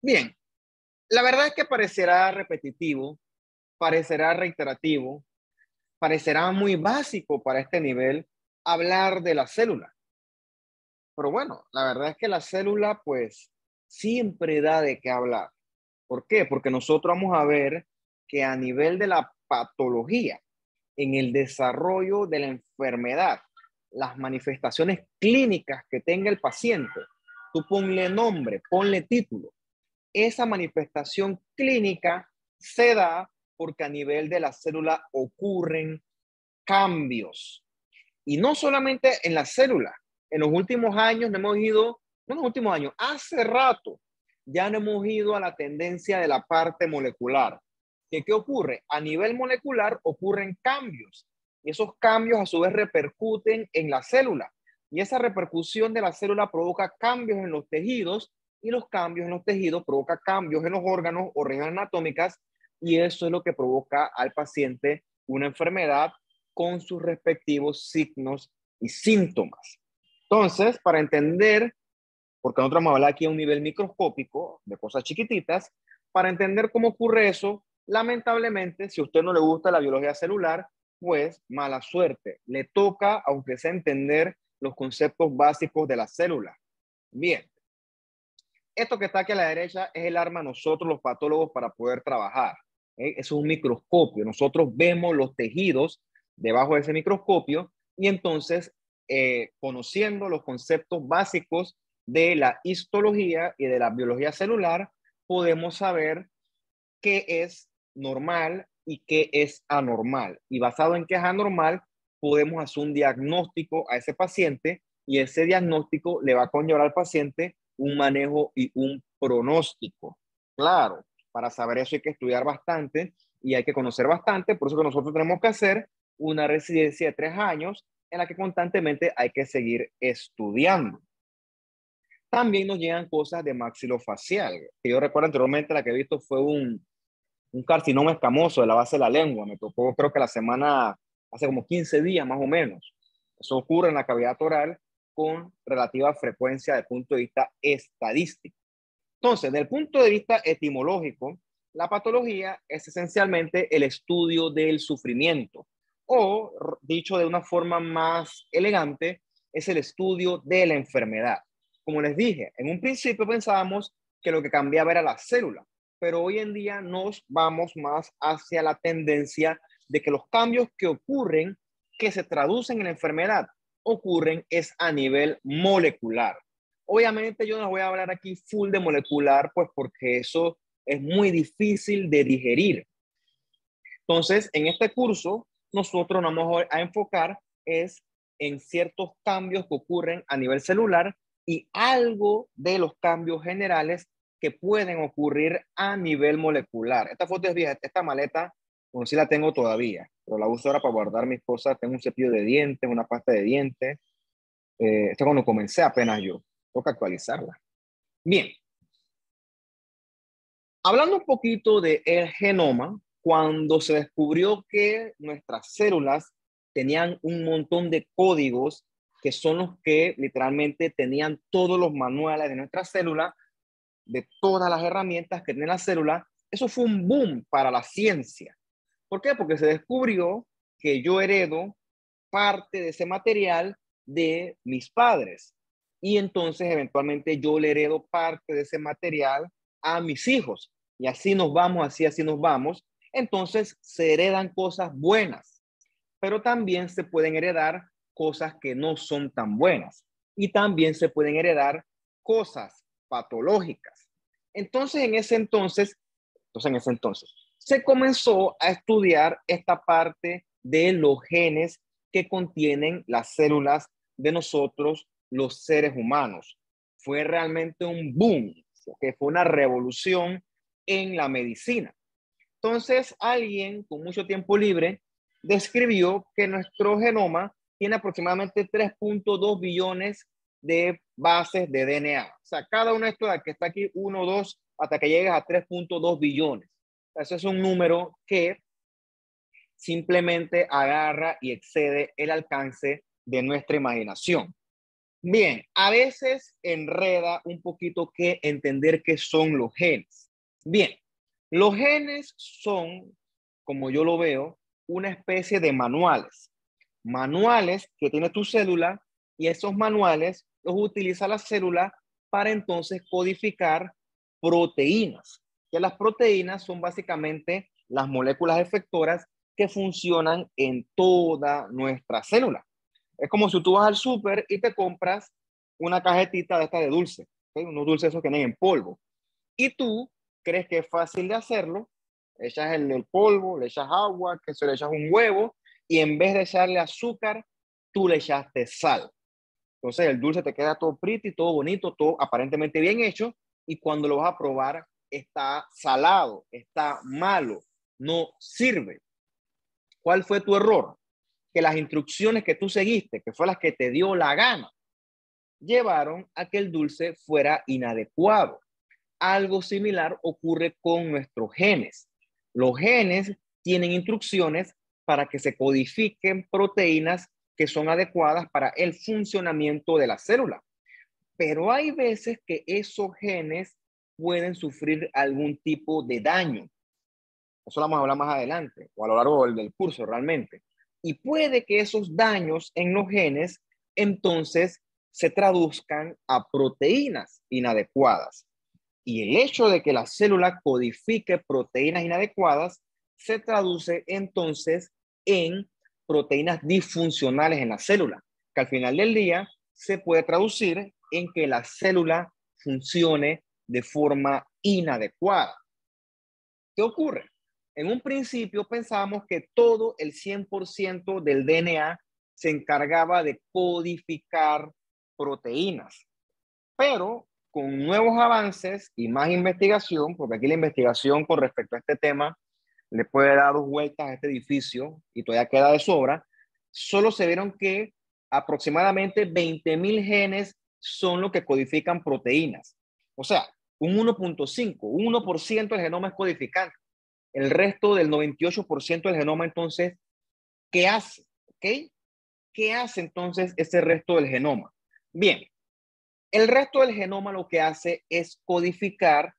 Bien, la verdad es que parecerá repetitivo, parecerá reiterativo, parecerá muy básico para este nivel hablar de la célula. Pero bueno, la verdad es que la célula pues siempre da de qué hablar. ¿Por qué? Porque nosotros vamos a ver que a nivel de la patología, en el desarrollo de la enfermedad, las manifestaciones clínicas que tenga el paciente, tú ponle nombre, ponle título. Esa manifestación clínica se da porque a nivel de la célula ocurren cambios. Y no solamente en la célula. En los últimos años no hemos ido, no en los últimos años, hace rato ya no hemos ido a la tendencia de la parte molecular. ¿Qué ocurre? A nivel molecular ocurren cambios. Y esos cambios a su vez repercuten en la célula. Y esa repercusión de la célula provoca cambios en los tejidos y los cambios en los tejidos provoca cambios en los órganos o regiones anatómicas y eso es lo que provoca al paciente una enfermedad con sus respectivos signos y síntomas. Entonces, para entender, porque nosotros vamos a hablar aquí a un nivel microscópico de cosas chiquititas, para entender cómo ocurre eso, lamentablemente, si a usted no le gusta la biología celular, pues mala suerte. Le toca, aunque sea entender los conceptos básicos de la célula. Bien, esto que está aquí a la derecha es el arma de nosotros los patólogos para poder trabajar. Es un microscopio. Nosotros vemos los tejidos debajo de ese microscopio y entonces, conociendo los conceptos básicos de la histología y de la biología celular, podemos saber qué es normal y qué es anormal. Y basado en qué es anormal, podemos hacer un diagnóstico a ese paciente y ese diagnóstico le va a conllevar al paciente un manejo y un pronóstico. Claro, para saber eso hay que estudiar bastante y hay que conocer bastante, por eso que nosotros tenemos que hacer una residencia de 3 años en la que constantemente hay que seguir estudiando. También nos llegan cosas de maxilofacial, que yo recuerdo anteriormente la que he visto fue un carcinoma escamoso de la base de la lengua. Me tocó, creo que la semana, hace como 15 días más o menos. Eso ocurre en la cavidad oral con relativa frecuencia desde el punto de vista estadístico. Entonces, desde el punto de vista etimológico, la patología es esencialmente el estudio del sufrimiento, o dicho de una forma más elegante, es el estudio de la enfermedad. Como les dije, en un principio pensábamos que lo que cambiaba era la célula, pero hoy en día nos vamos más hacia la tendencia de que los cambios que ocurren, que se traducen en la enfermedad, ocurren es a nivel molecular. Obviamente yo no voy a hablar aquí full de molecular, pues porque eso es muy difícil de digerir. Entonces, en este curso, nosotros nos vamos a enfocar es en ciertos cambios que ocurren a nivel celular y algo de los cambios generales que pueden ocurrir a nivel molecular. Esta foto es vieja, esta maleta, bueno, sí la tengo todavía, pero la uso ahora para guardar mis cosas. Tengo un cepillo de dientes, una pasta de dientes. Esto cuando comencé apenas yo. Toca actualizarla. Bien, hablando un poquito del genoma, cuando se descubrió que nuestras células tenían un montón de códigos que son los que literalmente tenían todos los manuales de nuestra célula, de todas las herramientas que tiene la célula, eso fue un boom para la ciencia. ¿Por qué? Porque se descubrió que yo heredo parte de ese material de mis padres y entonces eventualmente yo le heredo parte de ese material a mis hijos y así nos vamos, así nos vamos. Entonces se heredan cosas buenas, pero también se pueden heredar cosas que no son tan buenas y también se pueden heredar cosas patológicas. Entonces, en ese entonces, se comenzó a estudiar esta parte de los genes que contienen las células de nosotros, los seres humanos. Fue realmente un boom, que fue una revolución en la medicina. Entonces, alguien con mucho tiempo libre describió que nuestro genoma tiene aproximadamente 3.2 billones de bases de DNA. O sea, cada uno de estos que está aquí, 1, 2, hasta que llegues a 3.2 billones. Eso es un número que simplemente agarra y excede el alcance de nuestra imaginación. Bien, a veces enreda un poquito que entender qué son los genes. Bien, los genes son, como yo lo veo, una especie de manuales. Manuales que tiene tu célula y esos manuales los utiliza la célula para entonces codificar proteínas. Que las proteínas son básicamente las moléculas efectoras que funcionan en toda nuestra célula. Es como si tú vas al súper y te compras una cajetita de esta de dulce, ¿okay? Unos dulces esos que vienen en polvo. Y tú crees que es fácil de hacerlo, echas el polvo, le echas agua, que se le echas un huevo, y en vez de echarle azúcar, tú le echaste sal. Entonces el dulce te queda todo pretty, todo bonito, todo aparentemente bien hecho, y cuando lo vas a probar, está salado, está malo, no sirve. ¿Cuál fue tu error? Que las instrucciones que tú seguiste, que fue las que te dio la gana, llevaron a que el dulce fuera inadecuado. Algo similar ocurre con nuestros genes. Los genes tienen instrucciones para que se codifiquen proteínas que son adecuadas para el funcionamiento de la célula. Pero hay veces que esos genes pueden sufrir algún tipo de daño. Eso lo vamos a hablar más adelante o a lo largo del curso realmente. Y puede que esos daños en los genes entonces se traduzcan a proteínas inadecuadas. Y el hecho de que la célula codifique proteínas inadecuadas se traduce entonces en proteínas disfuncionales en la célula, que al final del día se puede traducir en que la célula funcione de forma inadecuada. ¿Qué ocurre? En un principio pensábamos que todo el 100% del DNA se encargaba de codificar proteínas, pero con nuevos avances y más investigación, porque aquí la investigación con respecto a este tema le puede dar dos vueltas a este edificio y todavía queda de sobra, solo se vieron que aproximadamente 20.000 genes son los que codifican proteínas. O sea, un 1.5, un 1% del genoma es codificante. El resto del 98% del genoma, entonces, ¿qué hace? ¿Okay? ¿Qué hace entonces ese resto del genoma? Bien, el resto del genoma lo que hace es codificar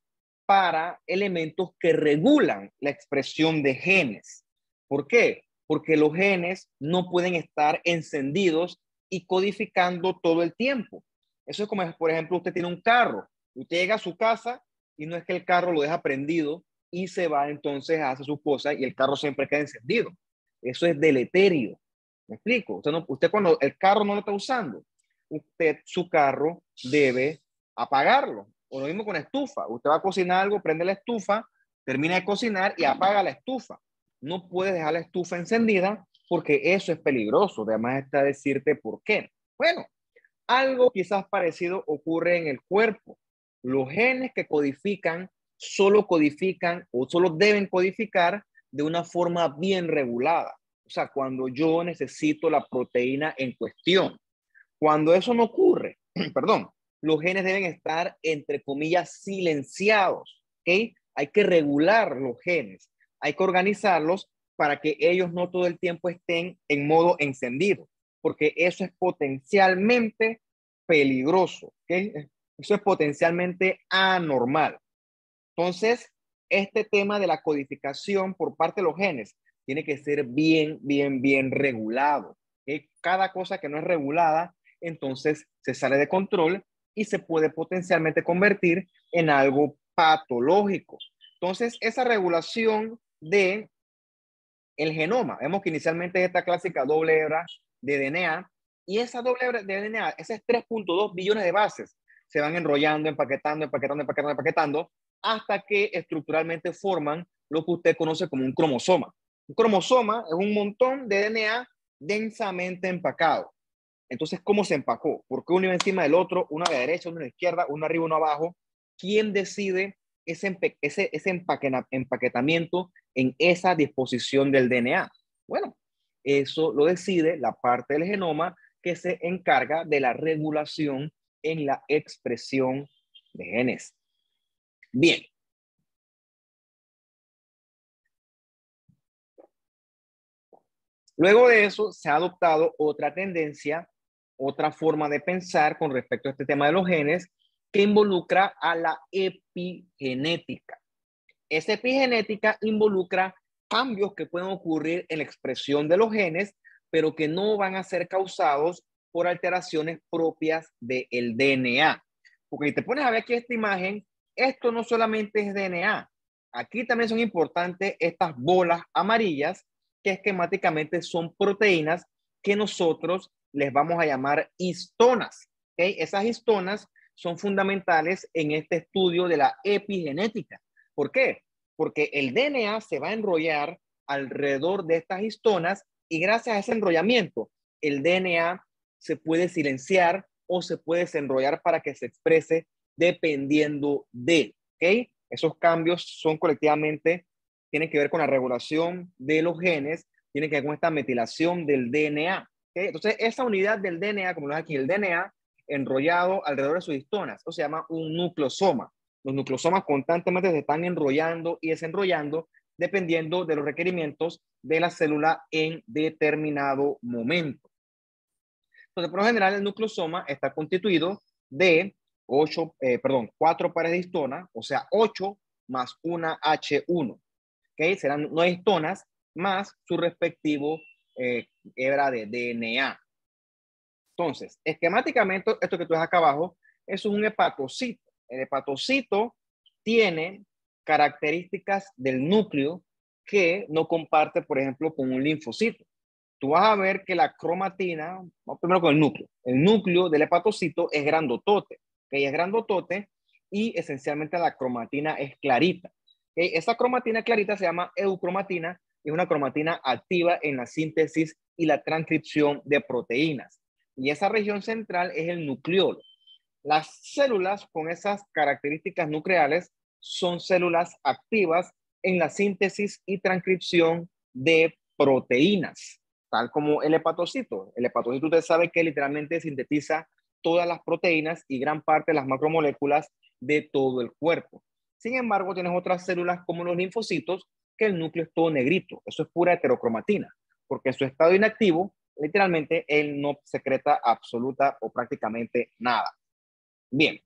para elementos que regulan la expresión de genes. ¿Por qué? Porque los genes no pueden estar encendidos y codificando todo el tiempo. Eso es como, por ejemplo, usted tiene un carro, usted llega a su casa y no es que el carro lo deja prendido y se va entonces a hacer sus cosas y el carro siempre queda encendido. Eso es deleterio. ¿Me explico? Usted cuando el carro no lo está usando, usted su carro debe apagarlo. O lo mismo con estufa. Usted va a cocinar algo, prende la estufa, termina de cocinar y apaga la estufa. No puede dejar la estufa encendida porque eso es peligroso. Además está decirte por qué. Bueno, algo quizás parecido ocurre en el cuerpo. Los genes que codifican solo codifican o solo deben codificar de una forma bien regulada. O sea, cuando yo necesito la proteína en cuestión. Cuando eso no ocurre, perdón, los genes deben estar, entre comillas, silenciados. ¿Okay? Hay que regular los genes, hay que organizarlos para que ellos no todo el tiempo estén en modo encendido, porque eso es potencialmente peligroso. ¿Okay? Eso es potencialmente anormal. Entonces, este tema de la codificación por parte de los genes tiene que ser bien regulado. ¿Okay? Cada cosa que no es regulada, entonces se sale de control y se puede potencialmente convertir en algo patológico. Entonces, esa regulación de el genoma, vemos que inicialmente es esta clásica doble hebra de DNA, y esa doble hebra de DNA, esas 3.2 billones de bases, se van enrollando, empaquetando, hasta que estructuralmente forman lo que usted conoce como un cromosoma. Un cromosoma es un montón de DNA densamente empacado. Entonces, ¿cómo se empacó? ¿Por qué uno iba encima del otro? Uno a la derecha, uno a la izquierda, uno arriba, uno abajo. ¿Quién decide ese empaquetamiento en esa disposición del DNA? Bueno, eso lo decide la parte del genoma que se encarga de la regulación en la expresión de genes. Bien. Luego de eso se ha adoptado otra tendencia otra forma de pensar con respecto a este tema de los genes que involucra a la epigenética. Esa epigenética involucra cambios que pueden ocurrir en la expresión de los genes, pero que no van a ser causados por alteraciones propias del DNA. Porque si te pones a ver aquí esta imagen, esto no solamente es DNA. Aquí también son importantes estas bolas amarillas que esquemáticamente son proteínas que nosotros les vamos a llamar histonas. ¿Okay? Esas histonas son fundamentales en este estudio de la epigenética. ¿Por qué? Porque el DNA se va a enrollar alrededor de estas histonas y gracias a ese enrollamiento, el DNA se puede silenciar o se puede desenrollar para que se exprese dependiendo de, ¿ok? Esos cambios son colectivamente, tienen que ver con la regulación de los genes, tienen que ver con esta metilación del DNA, ¿ok? Entonces, esa unidad del DNA, como lo es aquí, el DNA enrollado alrededor de sus histonas, eso se llama un nucleosoma. Los nucleosomas constantemente se están enrollando y desenrollando dependiendo de los requerimientos de la célula en determinado momento. Entonces, por lo general, el nucleosoma está constituido de 4 pares de histonas, o sea, 8 más una H1. ¿Okay? Serán 9 histonas más su respectivo hebra de DNA. Entonces, esquemáticamente, esto que tú ves acá abajo, es un hepatocito. El hepatocito tiene características del núcleo que no comparte, por ejemplo, con un linfocito. Tú vas a ver que la cromatina, vamos primero con el núcleo del hepatocito es grandotote, ¿okay? Es grandotote y esencialmente la cromatina es clarita. ¿Okay? Esa cromatina clarita se llama eucromatina y es una cromatina activa en la síntesis y la transcripción de proteínas. Y esa región central es el nucleolo. Las células con esas características nucleares son células activas en la síntesis y transcripción de proteínas, tal como el hepatocito. El hepatocito usted sabe que literalmente sintetiza todas las proteínas y gran parte de las macromoléculas de todo el cuerpo. Sin embargo, tienes otras células como los linfocitos que el núcleo es todo negrito. Eso es pura heterocromatina, porque en su estado inactivo, literalmente, él no secreta absoluta o prácticamente nada. Bien.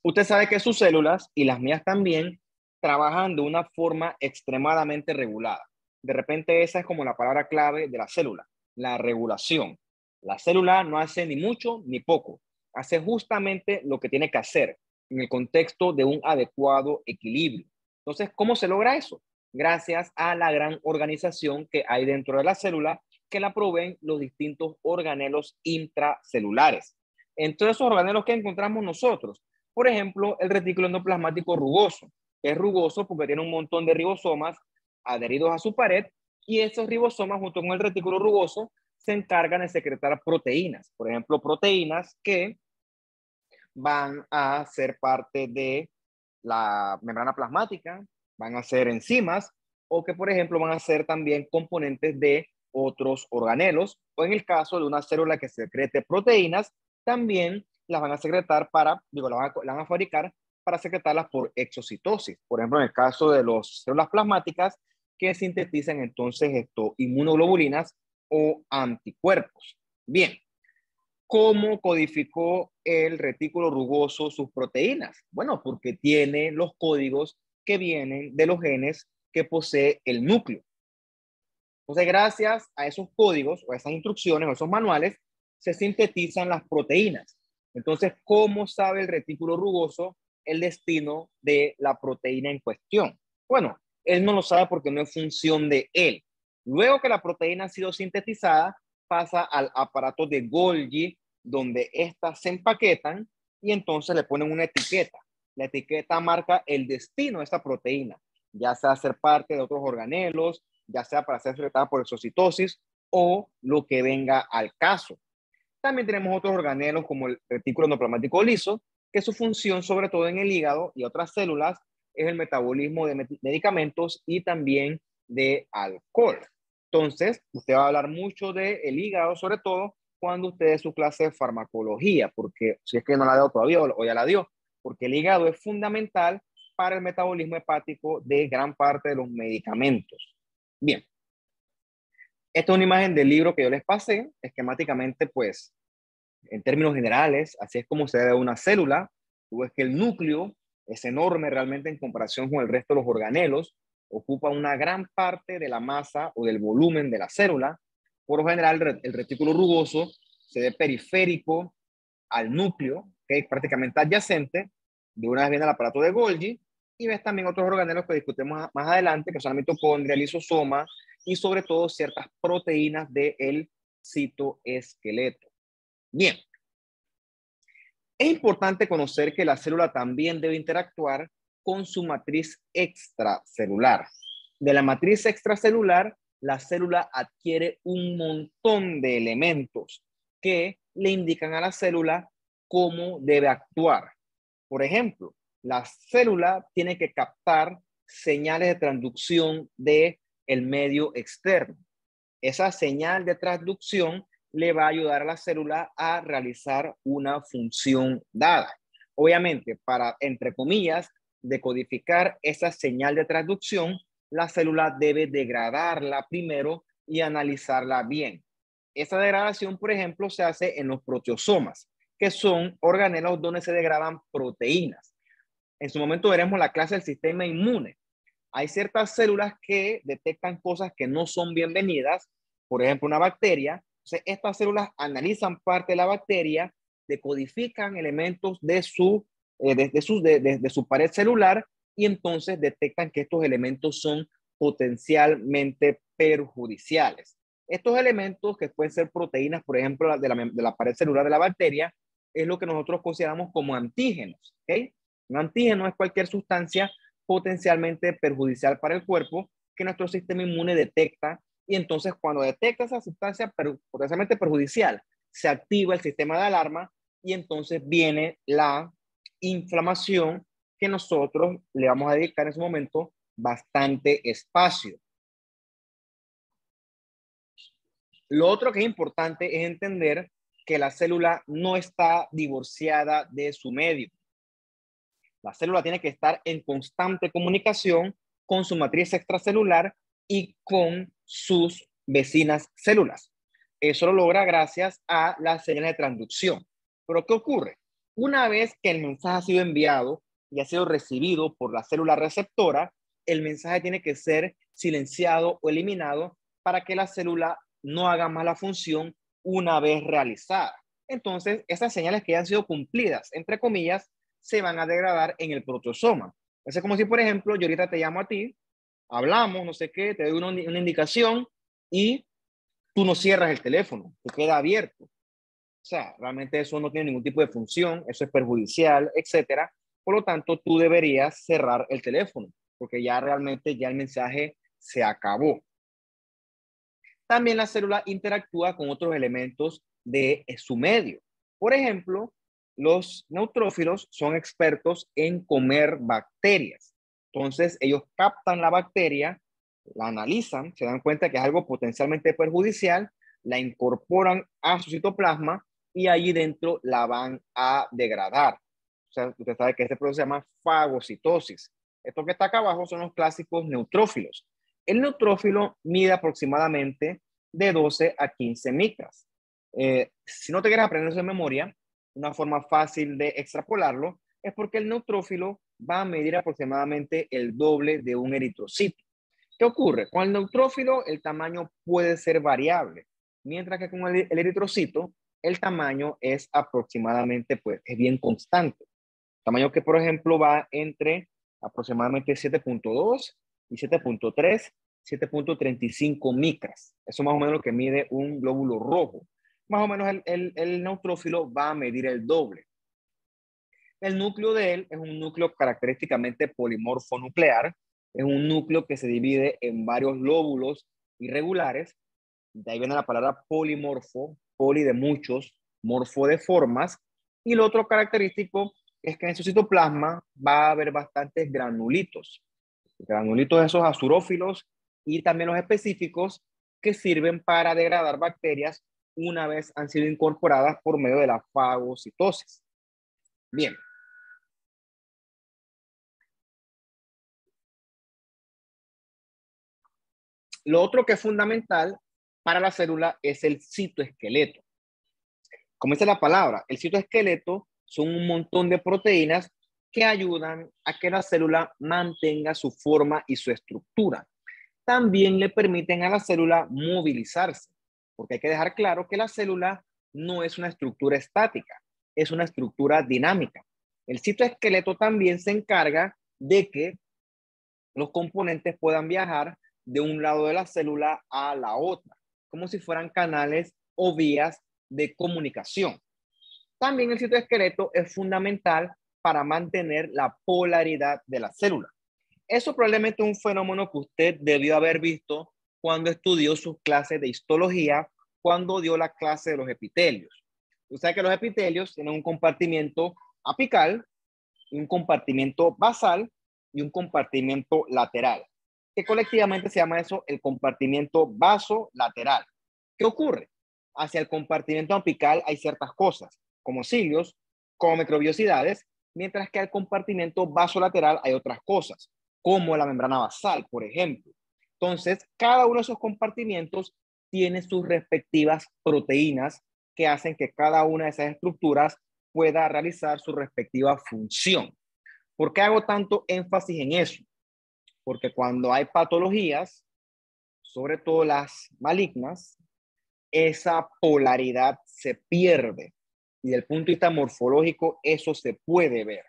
Usted sabe que sus células y las mías también trabajan de una forma extremadamente regulada. De repente esa es como la palabra clave de la célula, la regulación. La célula no hace ni mucho ni poco, hace justamente lo que tiene que hacer en el contexto de un adecuado equilibrio. Entonces, ¿cómo se logra eso? Gracias a la gran organización que hay dentro de la célula que la proveen los distintos organelos intracelulares. Entre esos organelos que encontramos nosotros, por ejemplo, el retículo endoplasmático rugoso, que es rugoso porque tiene un montón de ribosomas adheridos a su pared y esos ribosomas junto con el retículo rugoso se encargan de secretar proteínas, por ejemplo, proteínas que van a ser parte de la membrana plasmática, van a ser enzimas o que, por ejemplo, van a ser también componentes de otros organelos o en el caso de una célula que secrete proteínas, también las van a secretar las van a fabricar para secretarlas por exocitosis. Por ejemplo, en el caso de las células plasmáticas que sintetizan entonces inmunoglobulinas o anticuerpos. Bien, ¿cómo codificó el retículo rugoso sus proteínas? Bueno, porque tiene los códigos que vienen de los genes que posee el núcleo. Entonces, gracias a esos códigos o a esas instrucciones o esos manuales, se sintetizan las proteínas. Entonces, ¿cómo sabe el retículo rugoso el destino de la proteína en cuestión? Bueno, él no lo sabe porque no es función de él. Luego que la proteína ha sido sintetizada, pasa al aparato de Golgi, donde éstas se empaquetan y entonces le ponen una etiqueta. La etiqueta marca el destino de esta proteína, ya sea ser parte de otros organelos, ya sea para ser secretada por exocitosis o lo que venga al caso. También tenemos otros organelos como el retículo endoplasmático liso, que su función, sobre todo en el hígado y otras células, es el metabolismo de medicamentos y también de alcohol. Entonces, usted va a hablar mucho del hígado, sobre todo cuando usted dé su clase de farmacología, porque si es que no la ha dado todavía o ya la dio, porque el hígado es fundamental para el metabolismo hepático de gran parte de los medicamentos. Bien, Esta es una imagen del libro que yo les pasé, esquemáticamente, pues, en términos generales, así es como se ve una célula. Tú ves que el núcleo es enorme realmente en comparación con el resto de los organelos, ocupa una gran parte de la masa o del volumen de la célula. Por lo general, el retículo rugoso se ve periférico al núcleo, que es prácticamente adyacente. De una vez viene el aparato de Golgi, y ves también otros organelos que discutimos más adelante, que son la mitocondria, el lisosoma y sobre todo ciertas proteínas del citoesqueleto. Bien, es importante conocer que la célula también debe interactuar con su matriz extracelular. De la matriz extracelular, la célula adquiere un montón de elementos que le indican a la célula cómo debe actuar. Por ejemplo, la célula tiene que captar señales de transducción del medio externo. Esa señal de transducción le va a ayudar a la célula a realizar una función dada. Obviamente, para, entre comillas, decodificar esa señal de transducción, la célula debe degradarla primero y analizarla bien. Esa degradación, por ejemplo, se hace en los proteosomas, que son organelos donde se degradan proteínas. En su momento veremos la clase del sistema inmune. Hay ciertas células que detectan cosas que no son bienvenidas, por ejemplo, una bacteria. Entonces, estas células analizan parte de la bacteria, decodifican elementos de su pared celular y entonces detectan que estos elementos son potencialmente perjudiciales. Estos elementos, que pueden ser proteínas, por ejemplo, de la pared celular de la bacteria, es lo que nosotros consideramos como antígenos. ¿Okay? Un antígeno es cualquier sustancia potencialmente perjudicial para el cuerpo que nuestro sistema inmune detecta, y entonces cuando detecta esa sustancia potencialmente perjudicial, se activa el sistema de alarma y entonces viene la inflamación, que nosotros le vamos a dedicar en ese momento bastante espacio. Lo otro que es importante es entender que la célula no está divorciada de su medio. La célula tiene que estar en constante comunicación con su matriz extracelular y con sus vecinas células. Eso lo logra gracias a las señales de transducción. Pero ¿qué ocurre? Una vez que el mensaje ha sido enviado y ha sido recibido por la célula receptora, el mensaje tiene que ser silenciado o eliminado para que la célula no haga más la función una vez realizada. Entonces, esas señales que ya han sido cumplidas, entre comillas, se van a degradar en el proteosoma. Es como si, por ejemplo, yo ahorita te llamo a ti, hablamos, no sé qué, te doy una indicación y tú no cierras el teléfono, te queda abierto. O sea, realmente eso no tiene ningún tipo de función, eso es perjudicial, etcétera. Por lo tanto, tú deberías cerrar el teléfono, porque ya realmente ya el mensaje se acabó. También la célula interactúa con otros elementos de su medio. Por ejemplo, los neutrófilos son expertos en comer bacterias. Entonces, ellos captan la bacteria, la analizan, se dan cuenta que es algo potencialmente perjudicial, la incorporan a su citoplasma y allí dentro la van a degradar. O sea, usted sabe que este proceso se llama fagocitosis. Esto que está acá abajo son los clásicos neutrófilos. El neutrófilo mide aproximadamente de 12 a 15 micras. Si no te quieres aprender eso de memoria, una forma fácil de extrapolarlo es porque el neutrófilo va a medir aproximadamente el doble de un eritrocito. ¿Qué ocurre? Con el neutrófilo el tamaño puede ser variable, mientras que con el eritrocito el tamaño es aproximadamente, pues, es bien constante. Tamaño que, por ejemplo, va entre aproximadamente 7.2 y 7.3, 7.35 micras. Eso más o menos lo que mide un glóbulo rojo. Más o menos el neutrófilo va a medir el doble. El núcleo de él es un núcleo característicamente polimorfo nuclear. Es un núcleo que se divide en varios lóbulos irregulares. De ahí viene la palabra polimorfo, poli de muchos, morfo de formas. Y lo otro característico es que en su citoplasma va a haber bastantes granulitos. Granulitos esos azurófilos y también los específicos que sirven para degradar bacterias una vez han sido incorporadas por medio de la fagocitosis. Bien. Lo otro que es fundamental para la célula es el citoesqueleto. Como dice la palabra, el citoesqueleto son un montón de proteínas que ayudan a que la célula mantenga su forma y su estructura. También le permiten a la célula movilizarse, porque hay que dejar claro que la célula no es una estructura estática, es una estructura dinámica. El citoesqueleto también se encarga de que los componentes puedan viajar de un lado de la célula a la otra, como si fueran canales o vías de comunicación. También el citoesqueleto es fundamental para mantener la polaridad de la célula. Eso probablemente es un fenómeno que usted debió haber visto cuando estudió sus clases de histología, cuando dio la clase de los epitelios. Usted sabe que los epitelios tienen un compartimiento apical, un compartimiento basal y un compartimiento lateral, que colectivamente se llama eso el compartimiento vasolateral. ¿Qué ocurre? Hacia el compartimiento apical hay ciertas cosas, como cilios, como microbiosidades, mientras que al compartimiento vasolateral hay otras cosas, como la membrana basal, por ejemplo. Entonces, cada uno de esos compartimientos tiene sus respectivas proteínas que hacen que cada una de esas estructuras pueda realizar su respectiva función. ¿Por qué hago tanto énfasis en eso? Porque cuando hay patologías, sobre todo las malignas, esa polaridad se pierde. Y desde el punto de vista morfológico, eso se puede ver.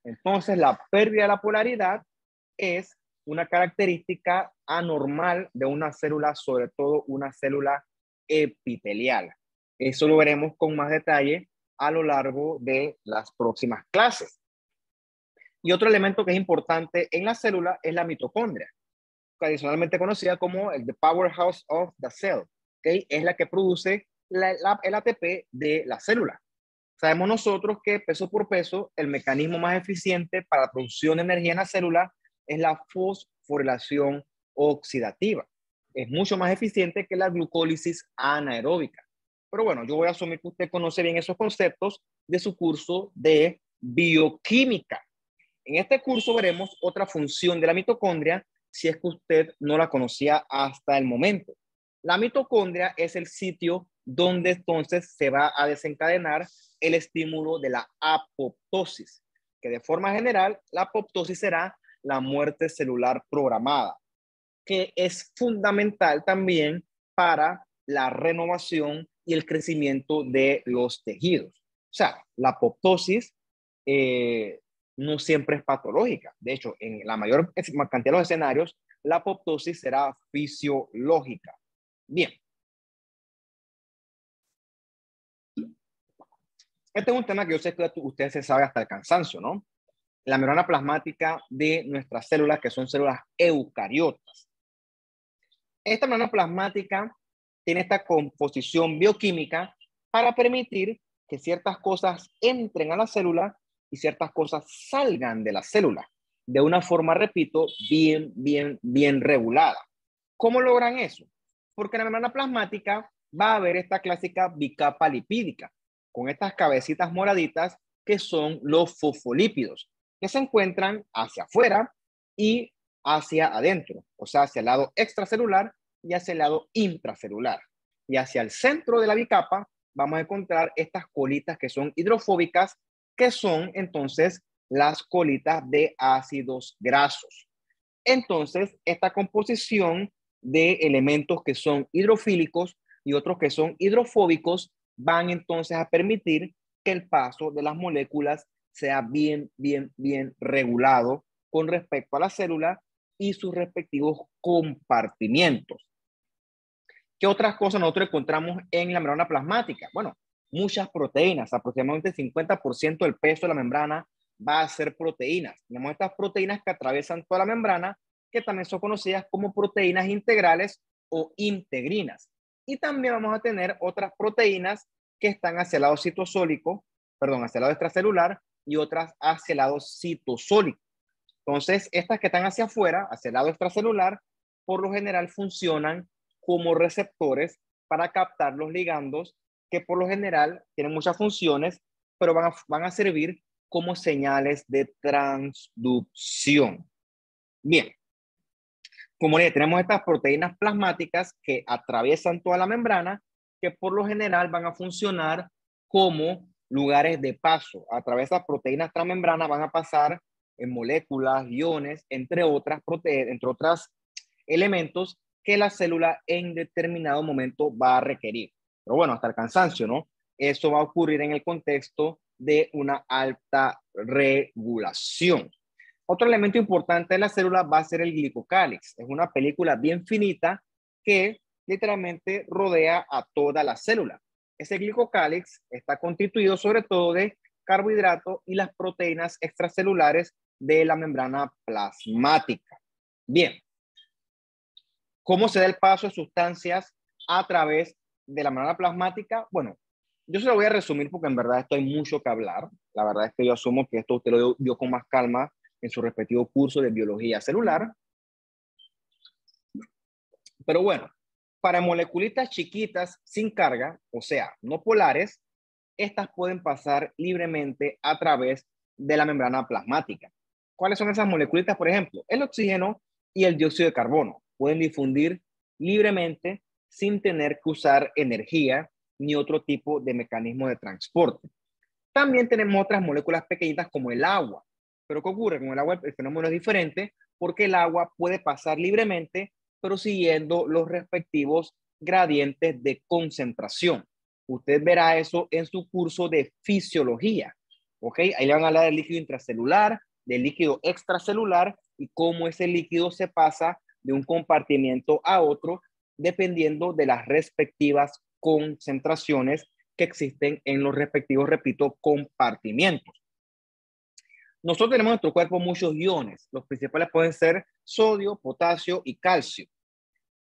Entonces, la pérdida de la polaridad es una característica anormal de una célula, sobre todo una célula epitelial. Eso lo veremos con más detalle a lo largo de las próximas clases. Y otro elemento que es importante en la célula es la mitocondria, tradicionalmente conocida como el the powerhouse of the cell, ¿okay? Es la que produce el ATP de la célula. Sabemos nosotros que peso por peso, el mecanismo más eficiente para la producción de energía en la célula es la fosforilación oxidativa. Es mucho más eficiente que la glucólisis anaeróbica. Pero bueno, yo voy a asumir que usted conoce bien esos conceptos de su curso de bioquímica. En este curso veremos otra función de la mitocondria si es que usted no la conocía hasta el momento. La mitocondria es el sitio donde entonces se va a desencadenar el estímulo de la apoptosis, que de forma general la apoptosis será la muerte celular programada, que es fundamental también para la renovación y el crecimiento de los tejidos. O sea, la apoptosis no siempre es patológica. De hecho, en la mayor cantidad de los escenarios, la apoptosis será fisiológica. Bien. Este es un tema que yo sé que usted se sabe hasta el cansancio, ¿no? La membrana plasmática de nuestras células, que son células eucariotas. Esta membrana plasmática tiene esta composición bioquímica para permitir que ciertas cosas entren a la célula y ciertas cosas salgan de la célula de una forma, repito, bien regulada. ¿Cómo logran eso? Porque en la membrana plasmática va a haber esta clásica bicapa lipídica con estas cabecitas moraditas que son los fosfolípidos que se encuentran hacia afuera y hacia adentro, o sea, hacia el lado extracelular y hacia el lado intracelular. Y hacia el centro de la bicapa vamos a encontrar estas colitas que son hidrofóbicas, que son entonces las colitas de ácidos grasos. Entonces, esta composición de elementos que son hidrofílicos y otros que son hidrofóbicos van entonces a permitir que el paso de las moléculas sea bien regulado con respecto a la célula y sus respectivos compartimientos. ¿Qué otras cosas nosotros encontramos en la membrana plasmática? Bueno, muchas proteínas, aproximadamente el 50% del peso de la membrana va a ser proteínas. Tenemos estas proteínas que atraviesan toda la membrana, que también son conocidas como proteínas integrales o integrinas. Y también vamos a tener otras proteínas que están hacia el lado citosólico, perdón, hacia el lado extracelular y otras hacia el lado citosólico. Entonces, estas que están hacia afuera, hacia el lado extracelular, por lo general funcionan como receptores para captar los ligandos, que por lo general tienen muchas funciones, pero van a servir como señales de transducción. Bien, Como le tenemos estas proteínas plasmáticas que atraviesan toda la membrana, que por lo general van a funcionar como lugares de paso. A través de las proteínas transmembranas van a pasar en moléculas, iones, entre otras elementos que la célula en determinado momento va a requerir. Pero bueno, hasta el cansancio, ¿no? Eso va a ocurrir en el contexto de una alta regulación. Otro elemento importante de la célula va a ser el glicocálix. Es una película bien finita que literalmente rodea a toda la célula. Ese glicocálix está constituido sobre todo de carbohidratos y las proteínas extracelulares de la membrana plasmática. Bien, ¿cómo se da el paso de sustancias a través de la membrana plasmática? Bueno, yo se lo voy a resumir porque en verdad esto hay mucho que hablar. La verdad es que yo asumo que esto usted lo dio con más calma en su respectivo curso de biología celular. Pero bueno, para moleculitas chiquitas sin carga, o sea, no polares, estas pueden pasar libremente a través de la membrana plasmática. ¿Cuáles son esas moleculitas? Por ejemplo, el oxígeno y el dióxido de carbono pueden difundir libremente sin tener que usar energía ni otro tipo de mecanismo de transporte. También tenemos otras moléculas pequeñitas como el agua. Pero ¿qué ocurre? Con el agua el fenómeno es diferente porque el agua puede pasar libremente, pero siguiendo los respectivos gradientes de concentración. Usted verá eso en su curso de fisiología. ¿Ok? Ahí le van a hablar del líquido intracelular, del líquido extracelular y cómo ese líquido se pasa de un compartimiento a otro dependiendo de las respectivas concentraciones que existen en los respectivos, repito, compartimientos. Nosotros tenemos en nuestro cuerpo muchos iones. Los principales pueden ser sodio, potasio y calcio.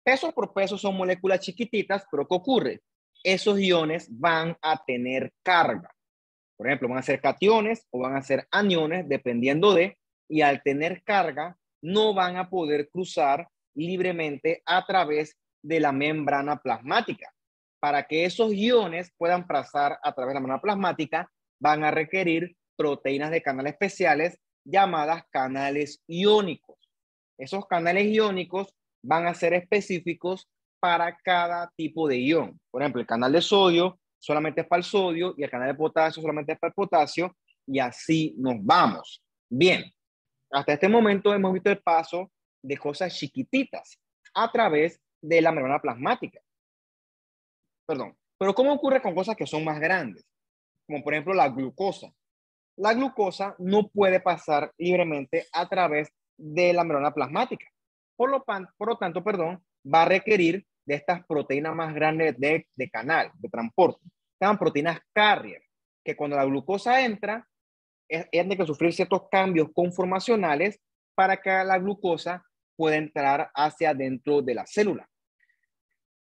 Peso por peso son moléculas chiquititas, pero ¿qué ocurre? Esos iones van a tener carga. Por ejemplo, van a ser cationes o van a ser aniones, dependiendo de, y al tener carga, no van a poder cruzar libremente a través de la membrana plasmática. Para que esos iones puedan pasar a través de la membrana plasmática, van a requerir proteínas de canales especiales llamadas canales iónicos. Esos canales iónicos van a ser específicos para cada tipo de ion. Por ejemplo, el canal de sodio solamente es para el sodio y el canal de potasio solamente es para el potasio y así nos vamos. Bien, hasta este momento hemos visto el paso de cosas chiquititas a través de la membrana plasmática. Perdón. Pero ¿cómo ocurre con cosas que son más grandes? Como por ejemplo la glucosa. La glucosa no puede pasar libremente a través de la membrana plasmática. Por lo tanto, perdón, va a requerir de estas proteínas más grandes de canal, de transporte. Están proteínas carrier, que cuando la glucosa entra, tiene que sufrir ciertos cambios conformacionales para que la glucosa pueda entrar hacia dentro de la célula.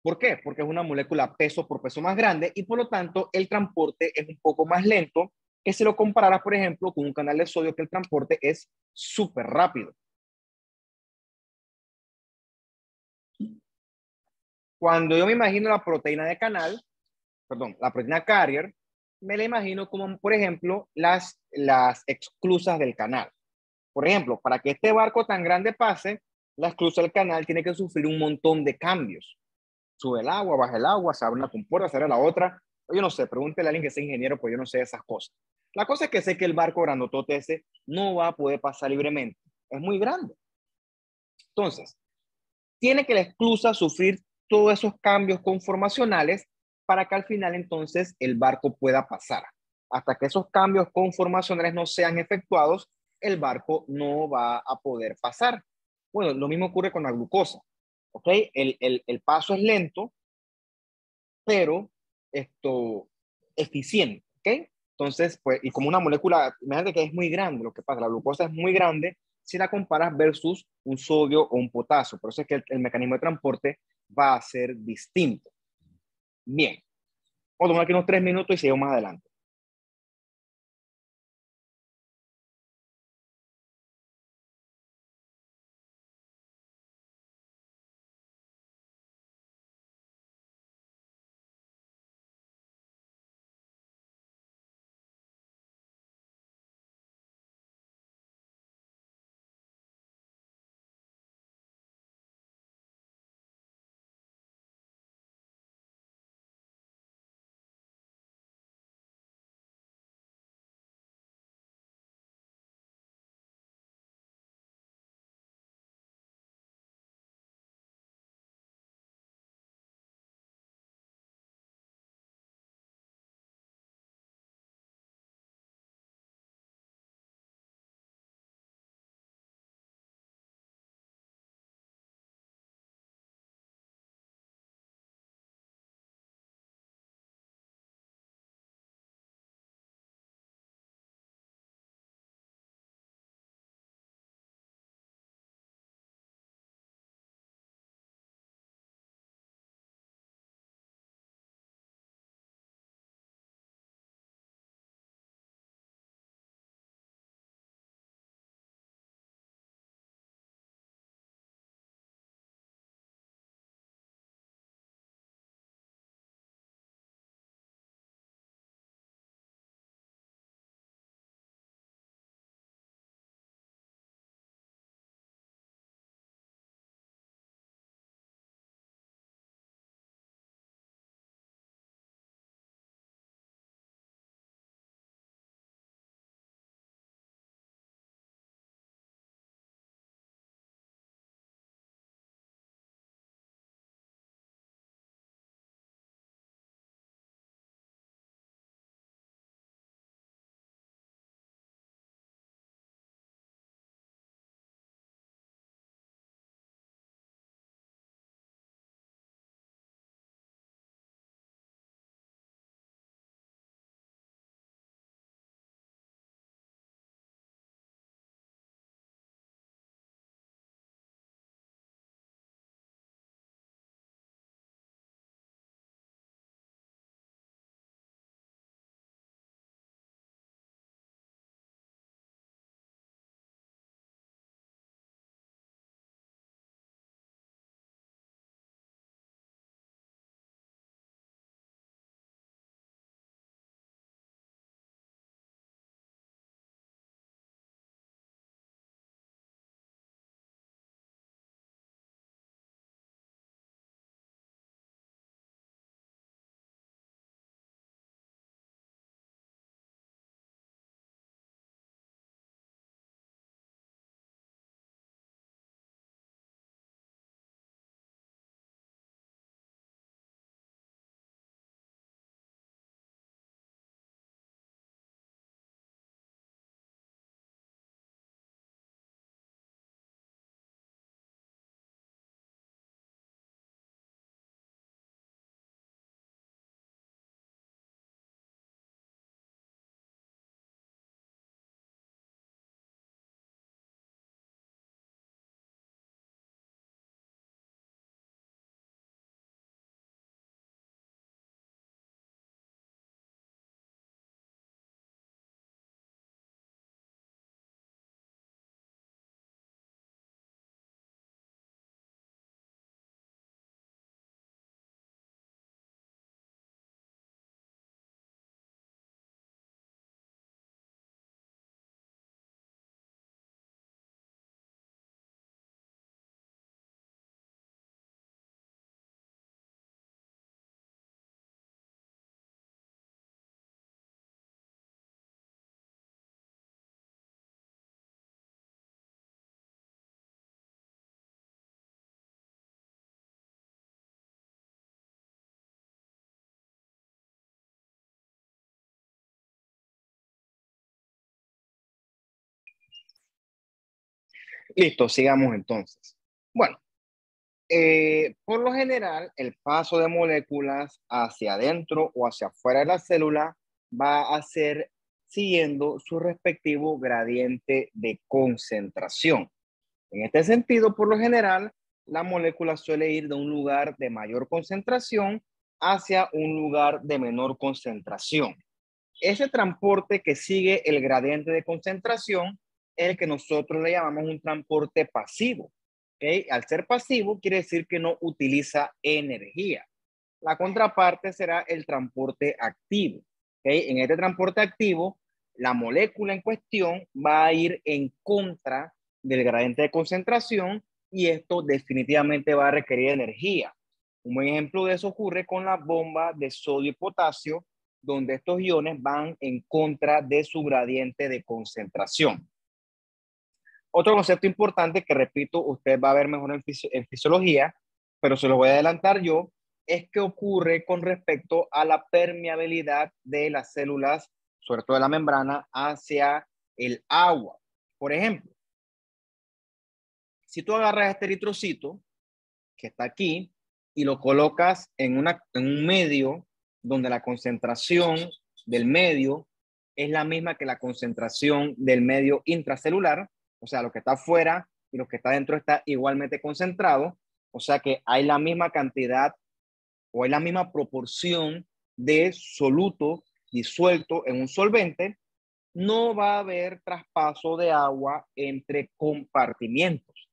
¿Por qué? Porque es una molécula peso por peso más grande y por lo tanto el transporte es un poco más lento que si lo compararas, por ejemplo, con un canal de sodio que el transporte es súper rápido. Cuando yo me imagino la proteína de canal, perdón, la proteína carrier, me la imagino como, por ejemplo, las exclusas del canal. Por ejemplo, para que este barco tan grande pase, la esclusa del canal tiene que sufrir un montón de cambios. Sube el agua, baja el agua, se abre una compuerta, se abre la otra. Yo no sé, pregúntele a alguien que sea ingeniero, pues yo no sé esas cosas. La cosa es que sé que el barco grandotote ese no va a poder pasar libremente. Es muy grande. Entonces, tiene que la esclusa sufrir todos esos cambios conformacionales para que al final entonces el barco pueda pasar. Hasta que esos cambios conformacionales no sean efectuados, el barco no va a poder pasar. Bueno, lo mismo ocurre con la glucosa. ¿Ok? El paso es lento, pero eficiente, ¿ok? Entonces, pues, y como una molécula, imagínate que es muy grande, lo que pasa, la glucosa es muy grande si la comparas versus un sodio o un potasio, por eso es que el mecanismo de transporte va a ser distinto. Bien, vamos a tomar aquí unos 3 minutos y seguimos más adelante. Listo, sigamos entonces. Bueno, por lo general, el paso de moléculas hacia adentro o hacia afuera de la célula va a ser siguiendo su respectivo gradiente de concentración. En este sentido, por lo general, la molécula suele ir de un lugar de mayor concentración hacia un lugar de menor concentración. Ese transporte que sigue el gradiente de concentración es el que nosotros le llamamos un transporte pasivo. ¿Okay? Al ser pasivo quiere decir que no utiliza energía. La contraparte será el transporte activo. ¿Okay? En este transporte activo, la molécula en cuestión va a ir en contra del gradiente de concentración y esto definitivamente va a requerir energía. Un buen ejemplo de eso ocurre con la bomba de sodio y potasio, donde estos iones van en contra de su gradiente de concentración. Otro concepto importante que, repito, usted va a ver mejor en fisiología, pero se lo voy a adelantar yo, es que ocurre con respecto a la permeabilidad de las células, sobre todo de la membrana, hacia el agua. Por ejemplo, si tú agarras este eritrocito que está aquí y lo colocas en un medio donde la concentración del medio es la misma que la concentración del medio intracelular, o sea, lo que está afuera y lo que está dentro está igualmente concentrado, o sea que hay la misma cantidad o hay la misma proporción de soluto disuelto en un solvente, no va a haber traspaso de agua entre compartimientos.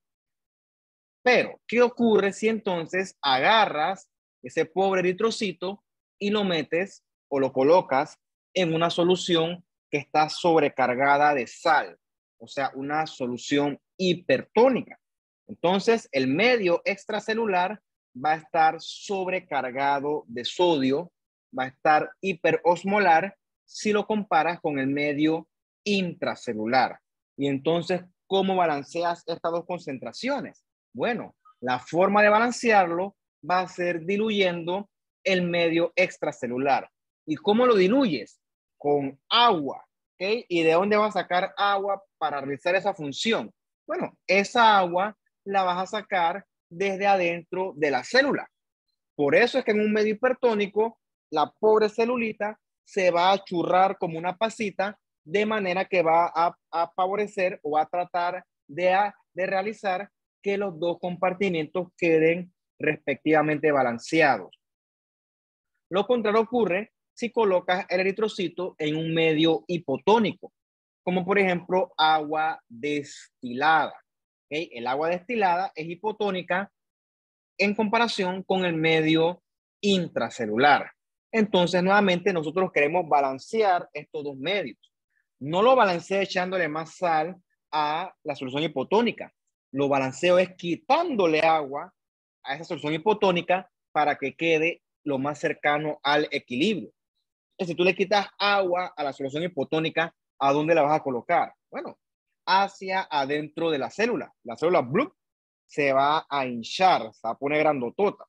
Pero, ¿qué ocurre si entonces agarras ese pobre eritrocito y lo metes o lo colocas en una solución que está sobrecargada de sal? O sea, una solución hipertónica. Entonces, el medio extracelular va a estar sobrecargado de sodio, va a estar hiperosmolar si lo comparas con el medio intracelular. Y entonces, ¿cómo balanceas estas dos concentraciones? Bueno, la forma de balancearlo va a ser diluyendo el medio extracelular. ¿Y cómo lo diluyes? Con agua. ¿Okay? ¿Y de dónde vas a sacar agua para realizar esa función? Bueno, esa agua la vas a sacar desde adentro de la célula. Por eso es que en un medio hipertónico, la pobre celulita se va a churrar como una pasita, de manera que va a favorecer o a tratar de realizar que los dos compartimientos queden respectivamente balanceados. Lo contrario ocurre si colocas el eritrocito en un medio hipotónico, como por ejemplo agua destilada. ¿Okay? El agua destilada es hipotónica en comparación con el medio intracelular. Entonces, nuevamente, nosotros queremos balancear estos dos medios. No lo balanceo echándole más sal a la solución hipotónica. Lo balanceo es quitándole agua a esa solución hipotónica para que quede lo más cercano al equilibrio. Si tú le quitas agua a la solución hipotónica, ¿a dónde la vas a colocar? Bueno, hacia adentro de la célula. La célula blue se va a hinchar, se va a poner grandotota.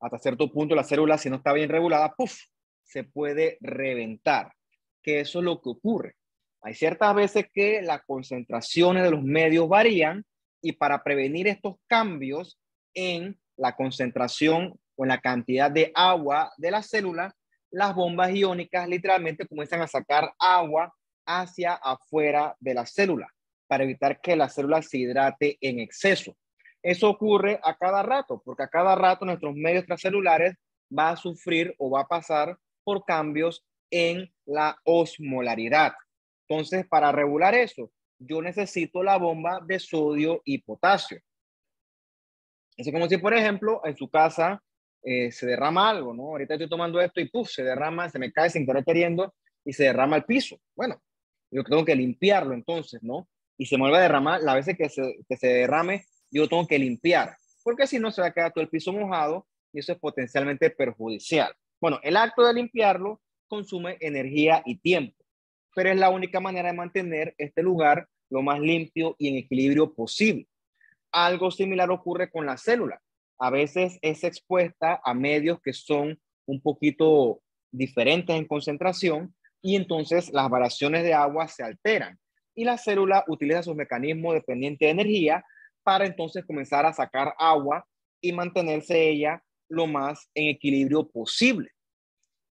Hasta cierto punto la célula, si no está bien regulada, ¡puf!, se puede reventar. Que eso es lo que ocurre. Hay ciertas veces que las concentraciones de los medios varían y para prevenir estos cambios en la concentración o en la cantidad de agua de la célula, las bombas iónicas literalmente comienzan a sacar agua hacia afuera de la célula para evitar que la célula se hidrate en exceso. Eso ocurre a cada rato, porque a cada rato nuestros medios extracelulares va a sufrir o va a pasar por cambios en la osmolaridad. Entonces, para regular eso, yo necesito la bomba de sodio y potasio. Es como si, por ejemplo, en su casa se derrama algo, ¿no? Ahorita estoy tomando esto y ¡puf!, se derrama, se me cae sin querer queriendo y se derrama al piso. Bueno, yo tengo que limpiarlo entonces, ¿no? Y se vuelve a derramar, las veces que se derrame, yo tengo que limpiar, porque si no se va a quedar todo el piso mojado y eso es potencialmente perjudicial. Bueno, el acto de limpiarlo consume energía y tiempo, pero es la única manera de mantener este lugar lo más limpio y en equilibrio posible. Algo similar ocurre con la célula. A veces es expuesta a medios que son un poquito diferentes en concentración y entonces las variaciones de agua se alteran. y la célula utiliza sus mecanismos dependientes de energía para entonces comenzar a sacar agua y mantenerse ella lo más en equilibrio posible.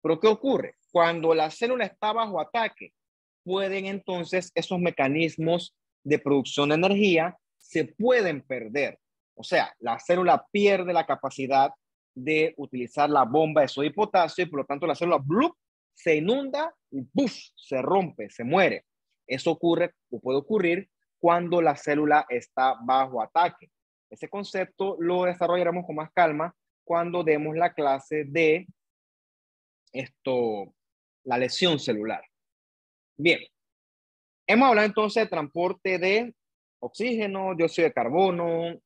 Pero ¿qué ocurre? Cuando la célula está bajo ataque, pueden entonces esos mecanismos de producción de energía se pueden perder. O sea, la célula pierde la capacidad de utilizar la bomba de sodio y potasio y por lo tanto la célula ¡blup! Se inunda y ¡buf! Se rompe, se muere. Eso ocurre o puede ocurrir cuando la célula está bajo ataque. Ese concepto lo desarrollaremos con más calma cuando demos la clase de la lesión celular. Bien, hemos hablado entonces de transporte de oxígeno, dióxido de carbono,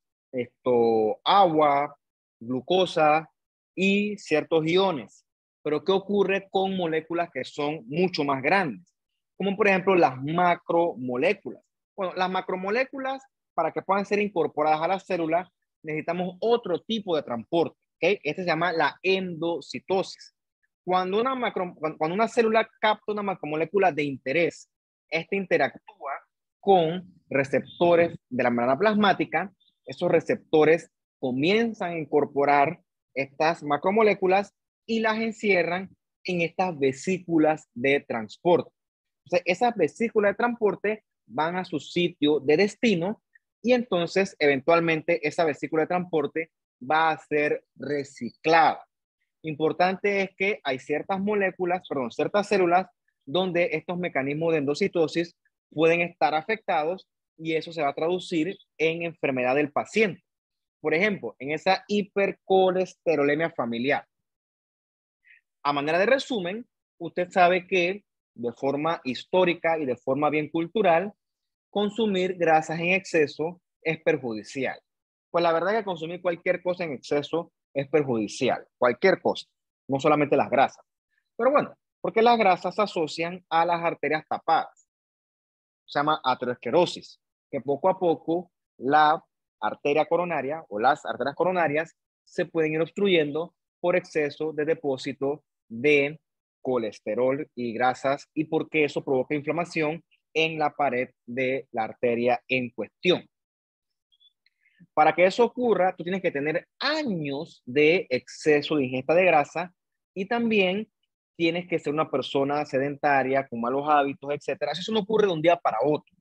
agua, glucosa y ciertos iones. Pero ¿qué ocurre con moléculas que son mucho más grandes? Como por ejemplo las macromoléculas. Bueno, las macromoléculas, para que puedan ser incorporadas a la célula, necesitamos otro tipo de transporte. ¿Okay? Este se llama la endocitosis. Cuando una célula capta una macromolécula de interés, este interactúa con receptores de la membrana plasmática. Esos receptores comienzan a incorporar estas macromoléculas y las encierran en estas vesículas de transporte. Entonces, esas vesículas de transporte van a su sitio de destino y entonces eventualmente esa vesícula de transporte va a ser reciclada. Importante es que hay ciertas ciertas células donde estos mecanismos de endocitosis pueden estar afectados y eso se va a traducir en enfermedad del paciente. Por ejemplo, en esa hipercolesterolemia familiar. A manera de resumen, usted sabe que de forma histórica y de forma bien cultural, consumir grasas en exceso es perjudicial. Pues la verdad es que consumir cualquier cosa en exceso es perjudicial, cualquier cosa, no solamente las grasas. Pero bueno, porque las grasas se asocian a las arterias tapadas. Se llama aterosclerosis, que poco a poco la arteria coronaria o las arterias coronarias se pueden ir obstruyendo por exceso de depósito de colesterol y grasas y porque eso provoca inflamación en la pared de la arteria en cuestión. Para que eso ocurra, tú tienes que tener años de exceso de ingesta de grasa y también tienes que ser una persona sedentaria, con malos hábitos, etcétera. Eso no ocurre de un día para otro.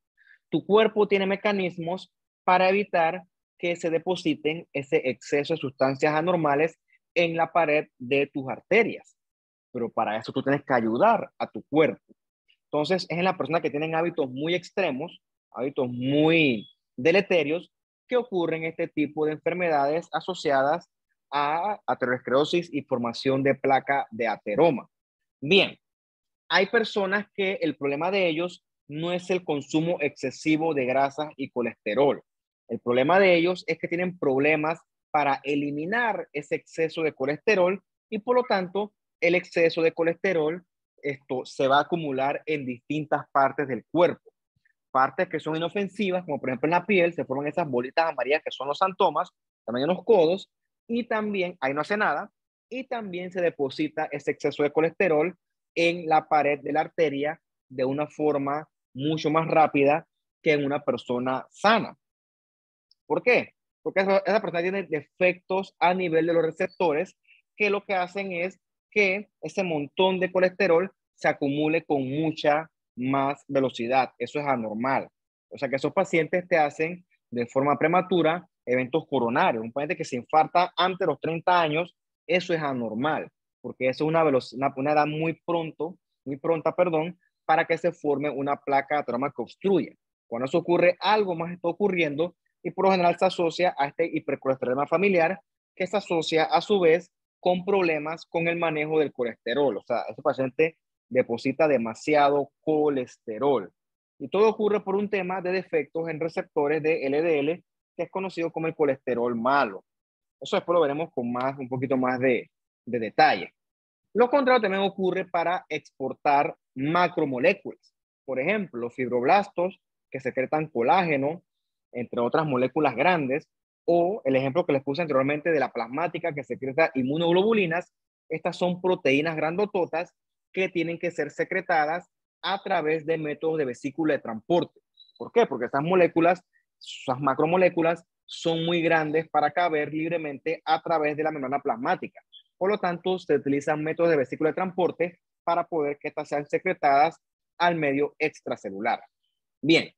Tu cuerpo tiene mecanismos para evitar que se depositen ese exceso de sustancias anormales en la pared de tus arterias. Pero para eso tú tienes que ayudar a tu cuerpo. Entonces, es en las personas que tienen hábitos muy extremos, hábitos muy deleterios, que ocurren este tipo de enfermedades asociadas a aterosclerosis y formación de placa de ateroma. Bien, hay personas que el problema de ellos no es el consumo excesivo de grasas y colesterol. El problema de ellos es que tienen problemas para eliminar ese exceso de colesterol y por lo tanto el exceso de colesterol se va a acumular en distintas partes del cuerpo. Partes que son inofensivas, como por ejemplo en la piel, se forman esas bolitas amarillas que son los santomas, también en los codos, y también ahí no hace nada, y también se deposita ese exceso de colesterol en la pared de la arteria de una forma mucho más rápida que en una persona sana. ¿Por qué? Porque esa persona tiene defectos a nivel de los receptores que lo que hacen es que ese montón de colesterol se acumule con mucha más velocidad. Eso es anormal. O sea que esos pacientes te hacen de forma prematura eventos coronarios. Un paciente que se infarta antes de los 30 años, eso es anormal, porque eso es una edad muy pronta, para que se forme una placa de ateroma que obstruya. Cuando eso ocurre, algo más está ocurriendo y por lo general se asocia a este hipercolesterolemia familiar que se asocia a su vez con problemas con el manejo del colesterol. O sea, ese paciente deposita demasiado colesterol. Y todo ocurre por un tema de defectos en receptores de LDL, que es conocido como el colesterol malo. Eso después lo veremos con un poquito más de detalle. Lo contrario también ocurre para exportar macromoléculas. Por ejemplo, los fibroblastos que secretan colágeno, entre otras moléculas grandes, o el ejemplo que les puse anteriormente de la plasmática que secreta inmunoglobulinas. Estas son proteínas grandototas que tienen que ser secretadas a través de métodos de vesícula de transporte. ¿Por qué? Porque estas moléculas, esas macromoléculas, son muy grandes para caber libremente a través de la membrana plasmática. Por lo tanto, se utilizan métodos de vesícula de transporte para poder que estas sean secretadas al medio extracelular. Bien.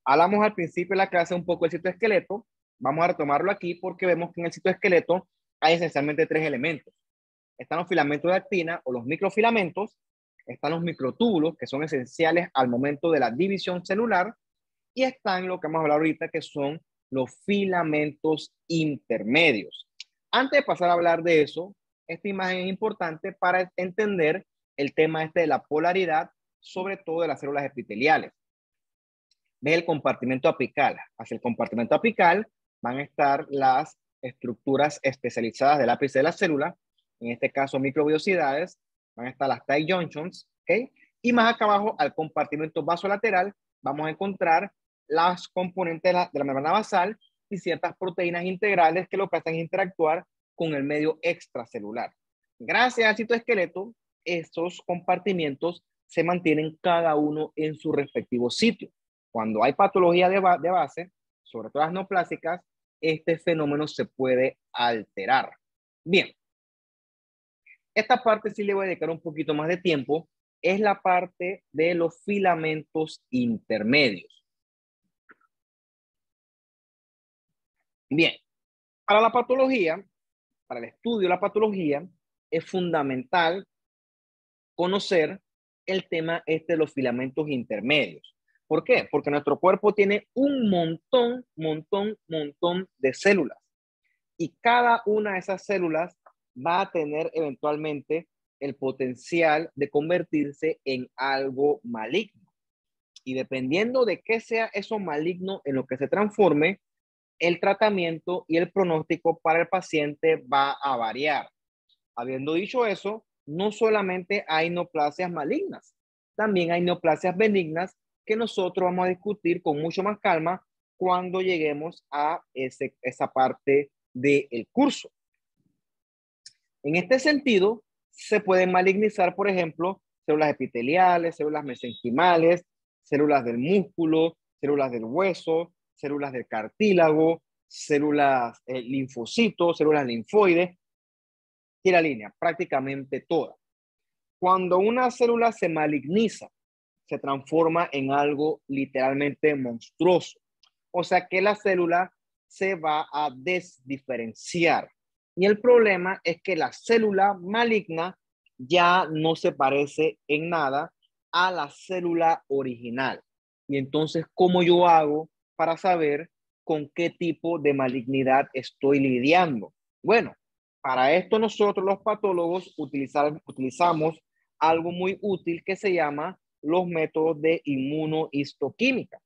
Hablamos al principio de la clase un poco del citoesqueleto. Vamos a retomarlo aquí porque vemos que en el citoesqueleto hay esencialmente tres elementos. Están los filamentos de actina o los microfilamentos, están los microtúbulos que son esenciales al momento de la división celular y están lo que vamos a hablar ahorita que son los filamentos intermedios. Antes de pasar a hablar de eso, esta imagen es importante para entender el tema este de la polaridad, sobre todo de las células epiteliales. Ves el compartimento apical. Hacia el compartimento apical van a estar las estructuras especializadas del ápice de la célula, en este caso microbiosidades, van a estar las tight junctions, ¿ok? Y más acá abajo, al compartimento vasolateral, vamos a encontrar las componentes de la membrana basal y ciertas proteínas integrales que lo que hacen es interactuar con el medio extracelular. Gracias al citoesqueleto, estos compartimientos se mantienen cada uno en su respectivo sitio. Cuando hay patología de base, sobre todo las neoplásicas, este fenómeno se puede alterar. Bien, esta parte sí le voy a dedicar un poquito más de tiempo, es la parte de los filamentos intermedios. Bien, para la patología, para el estudio de la patología, es fundamental conocer el tema este de los filamentos intermedios. ¿Por qué? Porque nuestro cuerpo tiene un montón de células y cada una de esas células va a tener eventualmente el potencial de convertirse en algo maligno. Y dependiendo de qué sea eso maligno en lo que se transforme, el tratamiento y el pronóstico para el paciente va a variar. Habiendo dicho eso, no solamente hay neoplasias malignas, también hay neoplasias benignas que nosotros vamos a discutir con mucho más calma cuando lleguemos a esa parte del curso. En este sentido, se pueden malignizar, por ejemplo, células epiteliales, células mesenquimales, células del músculo, células del hueso, células del cartílago, células linfocitos, células linfoides, y la línea, prácticamente toda. Cuando una célula se maligniza, se transforma en algo literalmente monstruoso. O sea que la célula se va a desdiferenciar. Y el problema es que la célula maligna ya no se parece en nada a la célula original. Y entonces, ¿cómo yo hago para saber con qué tipo de malignidad estoy lidiando? Bueno, para esto nosotros los patólogos utilizamos algo muy útil que se llama los métodos de inmunohistoquímica.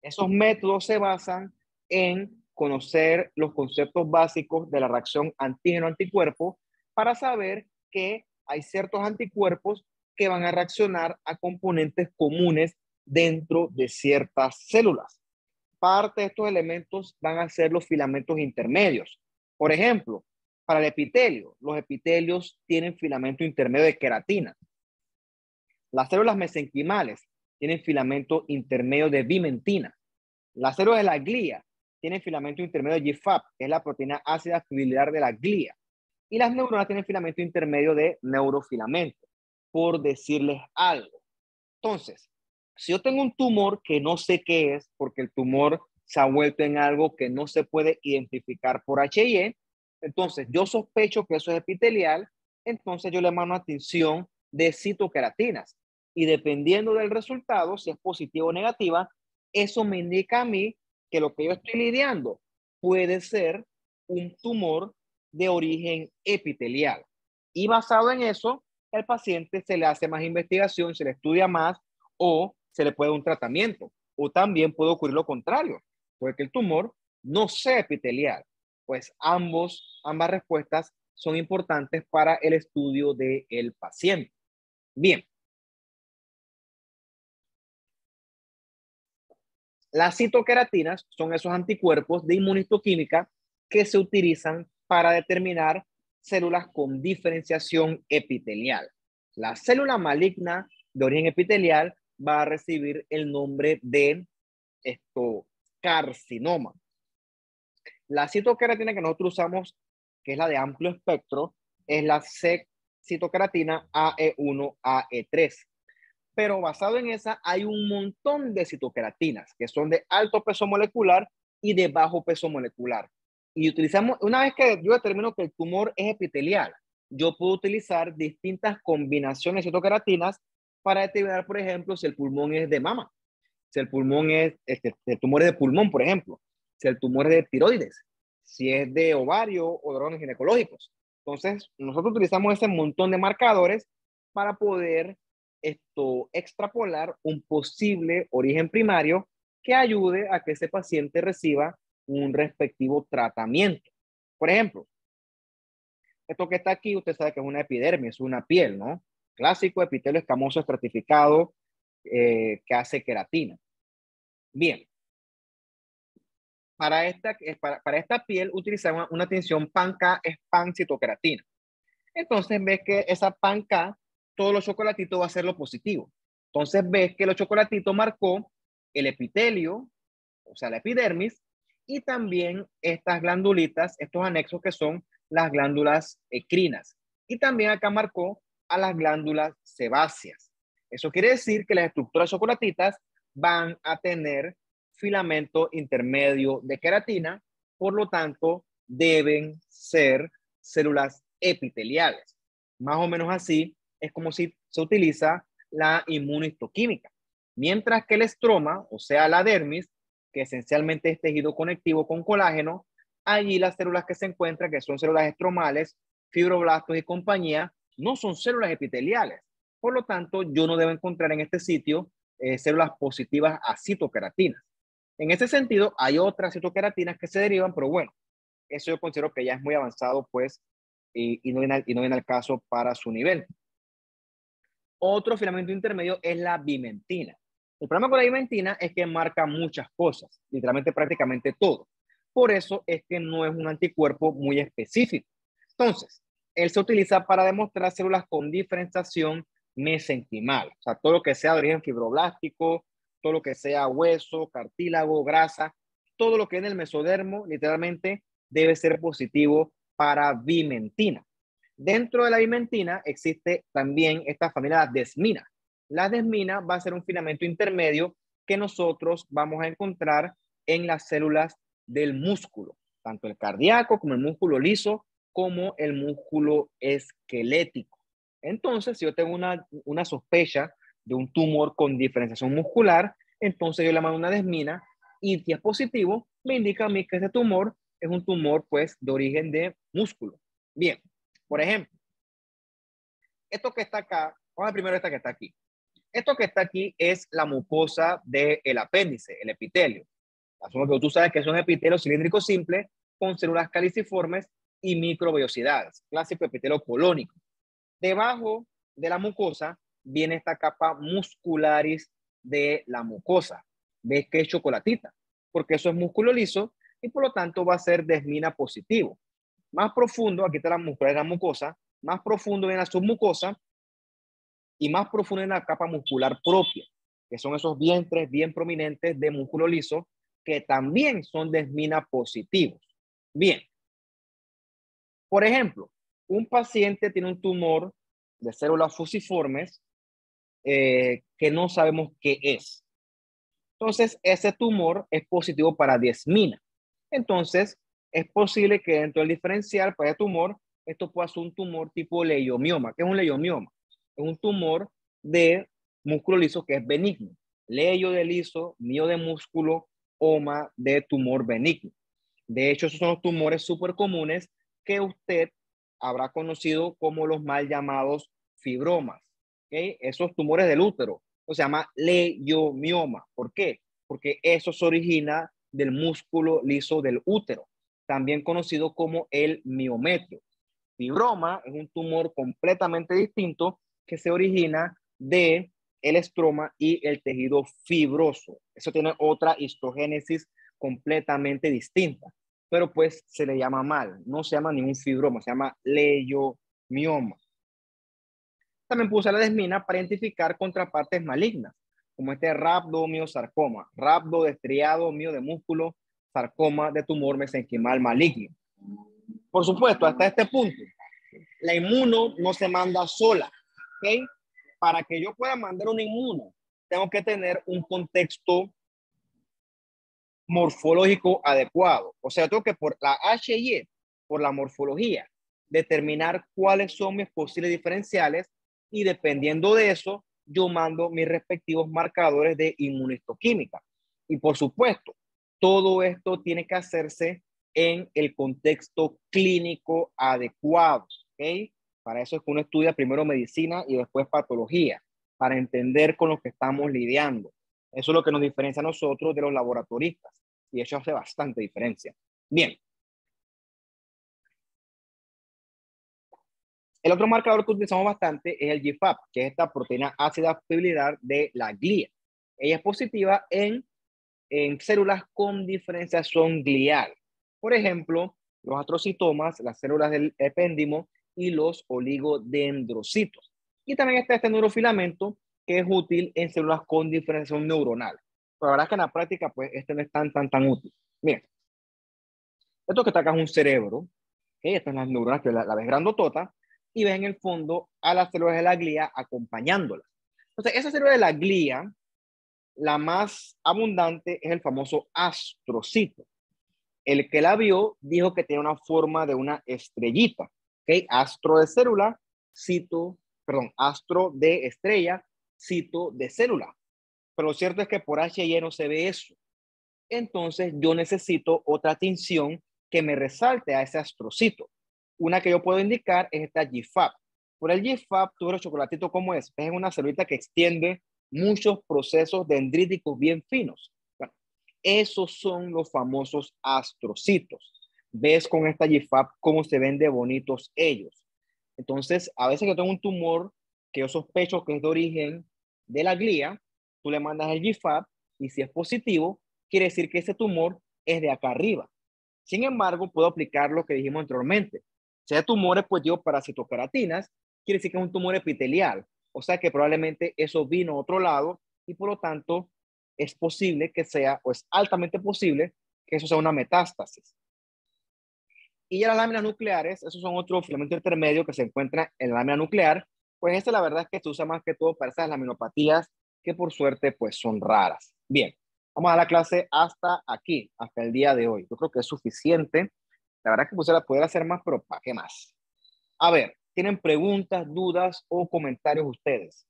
Esos métodos se basan en conocer los conceptos básicos de la reacción antígeno-anticuerpo para saber que hay ciertos anticuerpos que van a reaccionar a componentes comunes dentro de ciertas células. Parte de estos elementos van a ser los filamentos intermedios. Por ejemplo, para el epitelio, los epitelios tienen filamento intermedio de queratina. Las células mesenquimales tienen filamento intermedio de bimentina. Las células de la glía tienen filamento intermedio de GFAP, que es la proteína ácida fibrilar de la glía. Y las neuronas tienen filamento intermedio de neurofilamento, por decirles algo. Entonces, si yo tengo un tumor que no sé qué es, porque el tumor se ha vuelto en algo que no se puede identificar por H&E, entonces yo sospecho que eso es epitelial, entonces yo le mando atención de citoqueratinas. Y dependiendo del resultado, si es positivo o negativa, eso me indica a mí que lo que yo estoy lidiando puede ser un tumor de origen epitelial. Y basado en eso, el paciente se le hace más investigación, se le estudia más o se le puede dar un tratamiento. O también puede ocurrir lo contrario, porque el tumor no sea epitelial. Pues ambas respuestas son importantes para el estudio del paciente. Bien. Las citoqueratinas son esos anticuerpos de inmunistoquímica que se utilizan para determinar células con diferenciación epitelial. La célula maligna de origen epitelial va a recibir el nombre de carcinoma. La citoqueratina que nosotros usamos, que es la de amplio espectro, es la citoqueratina AE1, AE3. Pero basado en esa hay un montón de citoqueratinas que son de alto peso molecular y de bajo peso molecular. Y utilizamos, una vez que yo determino que el tumor es epitelial, yo puedo utilizar distintas combinaciones de citoqueratinas para determinar, por ejemplo, si el pulmón es de mama, si el pulmón es, el tumor es de pulmón, por ejemplo, si el tumor es de tiroides, si es de ovario o de órganos ginecológicos. Entonces, nosotros utilizamos ese montón de marcadores para poder extrapolar un posible origen primario que ayude a que ese paciente reciba un respectivo tratamiento. Por ejemplo, esto que está aquí, usted sabe que es una epidermis, es una piel, ¿no? Clásico epitelio escamoso estratificado que hace queratina. Bien, para esta piel utilizamos una tinción PAN-K, es pan-citoqueratina. Entonces ves que esa PAN-K, todos los chocolatitos va a ser lo positivo. Entonces ves que los chocolatitos marcó el epitelio, o sea, la epidermis, y también estas glandulitas, estos anexos que son las glándulas ecrinas. Y también acá marcó a las glándulas sebáceas. Eso quiere decir que las estructuras chocolatitas van a tener filamento intermedio de queratina, por lo tanto, deben ser células epiteliales. Más o menos así es como si se utiliza la inmunohistoquímica. Mientras que el estroma, o sea, la dermis, que esencialmente es tejido conectivo con colágeno, allí las células que se encuentran, que son células estromales, fibroblastos y compañía, no son células epiteliales. Por lo tanto, yo no debo encontrar en este sitio células positivas a citoqueratinas. En ese sentido, hay otras citoqueratinas que se derivan, pero bueno, eso yo considero que ya es muy avanzado, pues, y no viene al caso para su nivel. Otro filamento intermedio es la vimentina. El problema con la vimentina es que marca muchas cosas, literalmente prácticamente todo. Por eso es que no es un anticuerpo muy específico. Entonces, él se utiliza para demostrar células con diferenciación mesenquimal, o sea, todo lo que sea de origen fibroblástico, todo lo que sea hueso, cartílago, grasa, todo lo que es en el mesodermo, literalmente debe ser positivo para vimentina. Dentro de la vimentina existe también esta familia desmina. La desmina va a ser un filamento intermedio que nosotros vamos a encontrar en las células del músculo, tanto el cardíaco como el músculo liso, como el músculo esquelético. Entonces, si yo tengo una sospecha de un tumor con diferenciación muscular, entonces yo le mando una desmina y si es positivo, me indica a mí que ese tumor es un tumor pues de origen de músculo. Bien, por ejemplo, esto que está acá, vamos a ver primero esta que está aquí. Esto que está aquí es la mucosa del apéndice, el epitelio. Asumo que tú sabes que es un epitelio cilíndrico simple con células caliciformes y microvellosidades, clásico epitelio colónico. Debajo de la mucosa viene esta capa muscularis de la mucosa. ¿Ves que es chocolatita? Porque eso es músculo liso y por lo tanto va a ser desmina positivo. Más profundo, aquí está la muscularis de la mucosa, más profundo viene la submucosa y más profundo en la capa muscular propia, que son esos vientres bien prominentes de músculo liso que también son desmina positivos. Bien, por ejemplo, un paciente tiene un tumor de células fusiformes que no sabemos qué es. Entonces, ese tumor es positivo para desmina. Entonces, es posible que dentro del diferencial para el tumor, esto pueda ser un tumor tipo leiomioma. ¿Qué es un leiomioma? Es un tumor de músculo liso que es benigno. Leio de liso, mio de músculo, oma de tumor benigno. De hecho, esos son los tumores súper comunes que usted habrá conocido como los mal llamados fibromas. ¿Okay? Esos tumores del útero, se llama leiomioma. ¿Por qué? Porque eso se origina del músculo liso del útero, también conocido como el miometrio. Fibroma es un tumor completamente distinto que se origina de el estroma y el tejido fibroso. Eso tiene otra histogénesis completamente distinta, pero pues se le llama mal, no se llama ningún fibroma, se llama leiomioma. También puse la desmina para identificar contrapartes malignas, como este rhabdomiosarcoma, rhabdoestriado de músculo, sarcoma de tumor mesenquimal maligno. Por supuesto, hasta este punto, la inmuno no se manda sola, ¿ok? Para que yo pueda mandar una inmuno, tengo que tener un contexto morfológico adecuado. O sea, tengo que por la HY, por la morfología, determinar cuáles son mis posibles diferenciales y dependiendo de eso, yo mando mis respectivos marcadores de inmunohistoquímica. Y por supuesto, todo esto tiene que hacerse en el contexto clínico adecuado, ¿ok? Para eso es que uno estudia primero medicina y después patología, para entender con lo que estamos lidiando. Eso es lo que nos diferencia a nosotros de los laboratoristas y eso hace bastante diferencia. Bien. El otro marcador que utilizamos bastante es el GFAP, que es esta proteína ácida fibrilar de la glía. Ella es positiva en células con diferenciación glial. Por ejemplo, los astrocitomas, las células del epéndimo y los oligodendrocitos. Y también está este neurofilamento que es útil en células con diferenciación neuronal. Pero la verdad es que en la práctica, pues, este no es tan útil. Miren, esto que está acá es un cerebro, ¿okay? Estas son las neuronas que la ves grandotota, y ves en el fondo a las células de la glía acompañándolas. Entonces, esa célula de la glía, la más abundante es el famoso astrocito. El que la vio dijo que tiene una forma de una estrellita, ¿ok? Astro de célula, astro de estrella, cito de célula. Pero lo cierto es que por HY no se ve eso. Entonces yo necesito otra tinción que me resalte a ese astrocito. Una que yo puedo indicar es esta GFAP. Por el GFAP, tú ves el chocolatito como es una celulita que extiende muchos procesos dendríticos bien finos. Bueno, esos son los famosos astrocitos. Ves con esta GFAP cómo se ven de bonitos ellos. Entonces, a veces que tengo un tumor que yo sospecho que es de origen de la glía, tú le mandas el GFAP y si es positivo, quiere decir que ese tumor es de acá arriba. Sin embargo, puedo aplicar lo que dijimos anteriormente. Si hay tumores, pues digo parasitokeratinas, quiere decir que es un tumor epitelial. O sea que probablemente eso vino a otro lado y por lo tanto es posible que sea, o es altamente posible que eso sea una metástasis. Y ya las láminas nucleares, esos son otros filamentos intermedios que se encuentran en la lámina nuclear. Pues esta la verdad es que se usa más que todo para esas laminopatías que por suerte pues son raras. Bien, vamos a la clase hasta aquí, hasta el día de hoy. Yo creo que es suficiente. La verdad es que pudiera poder hacer más, pero ¿para qué más? A ver, ¿tienen preguntas, dudas o comentarios ustedes?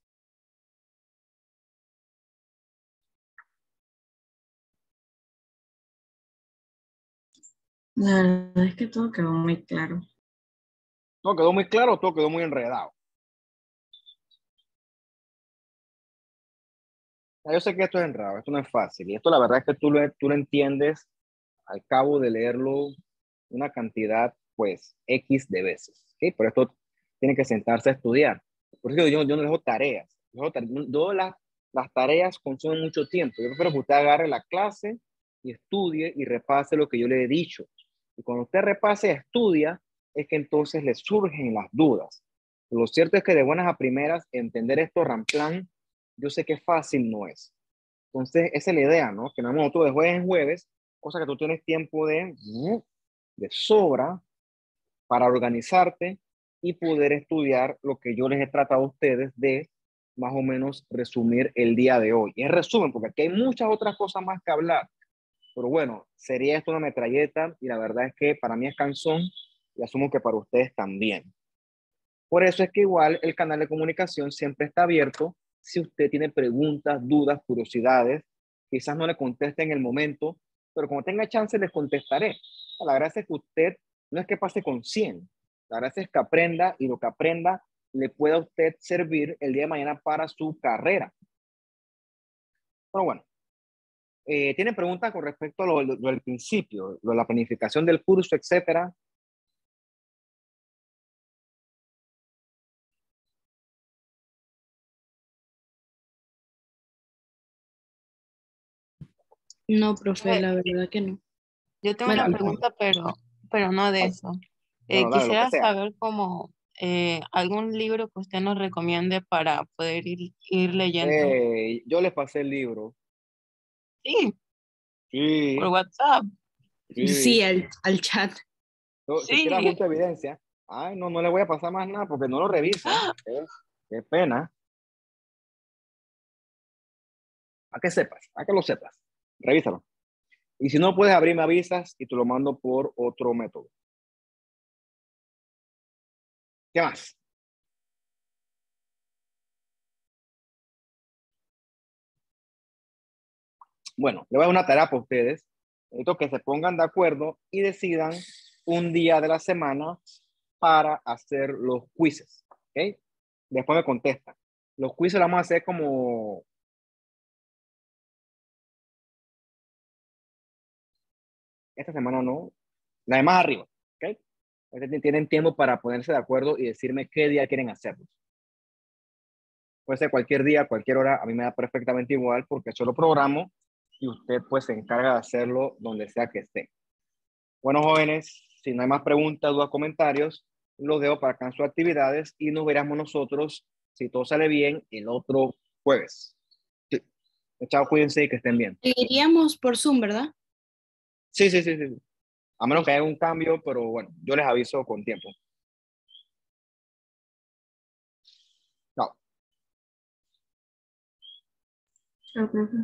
La verdad es que todo quedó muy claro. ¿Todo quedó muy claro o todo quedó muy enredado? Yo sé que esto es enredado, esto no es fácil. Y esto la verdad es que tú lo entiendes al cabo de leerlo una cantidad, pues, X de veces. ¿Okay? Por esto tiene que sentarse a estudiar. Por eso yo no dejo tareas. Las tareas consumen mucho tiempo. Yo prefiero que usted agarre la clase y estudie y repase lo que yo le he dicho. Y cuando usted repase y estudia, es que entonces le surgen las dudas. Lo cierto es que de buenas a primeras, entender esto, Ramplan, yo sé que fácil no es. Entonces, esa es la idea, ¿no? Que no hemos nosotros de jueves en jueves, cosa que tú tienes tiempo de sobra para organizarte y poder estudiar lo que yo les he tratado a ustedes de más o menos resumir el día de hoy. Y en resumen, porque aquí hay muchas otras cosas más que hablar, pero bueno, sería esto una metralleta y la verdad es que para mí es cansón y asumo que para ustedes también. Por eso es que igual el canal de comunicación siempre está abierto. Si usted tiene preguntas, dudas, curiosidades, quizás no le conteste en el momento, pero cuando tenga chance les contestaré. La gracia es que usted no es que pase con 100, la gracia es que aprenda y lo que aprenda le pueda a usted servir el día de mañana para su carrera. Pero bueno, ¿tiene preguntas con respecto a lo del principio, lo de la planificación del curso, etcétera? No, profe, Eh, la verdad que no. Yo tengo una Bueno, Dale, pues. pregunta, pero no de Dale. eso. Bueno, dale, lo que Quisiera sea. saber cómo algún libro que usted nos recomiende para poder ir leyendo. Yo les pasé el libro. Sí, por Sí, WhatsApp. sí. Sí, al chat. Si quieres Sí. junta evidencia, ay, no, no le voy a pasar más nada porque no lo revisa. Qué pena. A que sepas, a que lo sepas. Revísalo. Y si no puedes abrir, me avisas y te lo mando por otro método. ¿Qué más? Bueno, le voy a dar una tarea para ustedes. Necesito que se pongan de acuerdo y decidan un día de la semana para hacer los quizzes. ¿Ok? Después me contestan. Los quizzes los vamos a hacer como esta semana, no, la de más arriba. ¿Ok? Tienen tiempo para ponerse de acuerdo y decirme qué día quieren hacerlos. Puede ser cualquier día, cualquier hora, a mí me da perfectamente igual porque yo lo programo y usted pues se encarga de hacerlo donde sea que esté. Bueno, jóvenes, si no hay más preguntas, dudas, comentarios, los dejo para acá en sus actividades y nos veremos nosotros, si todo sale bien, el otro jueves. Sí. Chao, cuídense y que estén bien. Iríamos por Zoom, ¿verdad? Sí, sí, sí, sí. A menos que Listo. haya un cambio, pero bueno, yo les aviso con tiempo. Chao. Chao, profe.